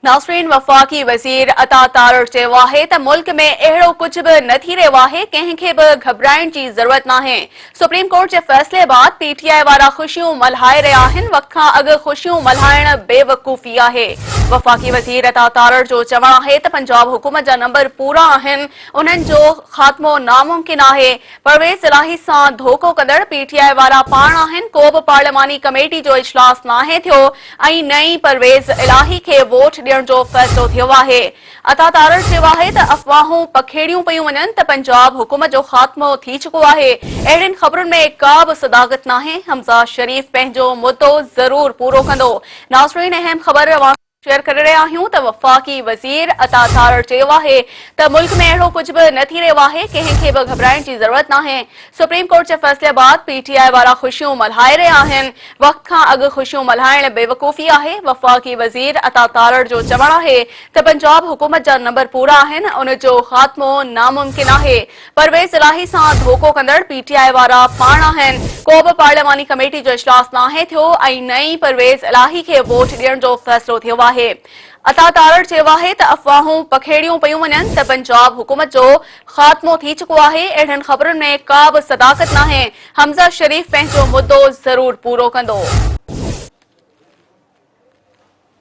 नासरीन, वफ़ाक़ी वज़ीर अता तारड़ चयो आहे त मुल्क में अहिड़ो कुझु बि न थी रहियो आहे, कंहिंखे बि घबराइण जी ज़रूरत नाहे। सुप्रीम कोर्ट जे फ़ैसिले बाद पीटीआई वारा ख़ुशियूं मल्हाए रहिया आहिनि। वक़्त खां अॻु ख़ुशियूं मल्हाइण बेवकूफ़ी आहे। वफ़ाक़ी वज़ीर अता तारड़ जो चवणु आहे त पंजाब हुकूमत जा नंबर पूरा आहिनि, उन्हनि जो ख़ात्मो नामुमकिन आहे। परवेज़ इलाही सां धोखो कंदड़ पीटीआई वारा पाण आहिनि। को बि पार्लिमानी कमेटी जो इजलास नाहे थियो ऐं नई परवेज़ इलाही खे वोट ॾियण जो फ़ैसिलो थियो आहे। अता तारड़ चयो आहे त अफ़वाहूं पखेड़ियूं पयूं वञनि त पंजाब हुकूमत जो ख़ात्मो थी चुको आहे। अहिड़ियुनि ख़बरुनि में का बि सदाक़त नाहे। हमज़ा शरीफ़ पंहिंजो मुद्दो ज़रूर पूरो कंदो। नाज़रीन, अहम ख़बर शेयर करे रहिया आहियूं त वफ़ाक़ी वज़ीर अता तारड़ चयो आहे त मुल्क में अहिड़ो कुझु बि न थी रहियो आहे, कंहिंखे बि घबराइण जी ज़रूरत नाहे। सुप्रीम कोर्ट जे फ़ैसिले बाद पीटीआई वारा ख़ुशियूं मल्हाए रहिया आहिनि। वक़्त खां अॻु ख़ुशियूं मल्हाइण बेवकूफ़ी आहे। वफ़ाक़ी वज़ीर अता तारड़ जो चवणु आहे त पंजाब हुकूमत जा नंबर पूरा आहिनि, उन जो ख़ात्मो नामुमकिन आहे। परवेज़ इलाही सां धोखो कंदड़ पीटीआई वारा पाण आहिनि। को बि पार्लिमानी कमेटी जो इजलास नाहे थियो ऐं नई परवेज़ इलाही खे वोट ॾियण जो फ़ैसिलो थियो आहे। अता तारड़ चयो आहे त अफ़वाहूं पखेड़ियूं पयूं वञनि त पंजाब हुकूमत जो ख़ात्मो थी चुको आहे। अहिड़ियुनि ख़बरुनि में का बि सदाक़त नाहे। हमज़ा शरीफ़ पंहिंजो मुद्दो ज़रूर पूरो कंदो।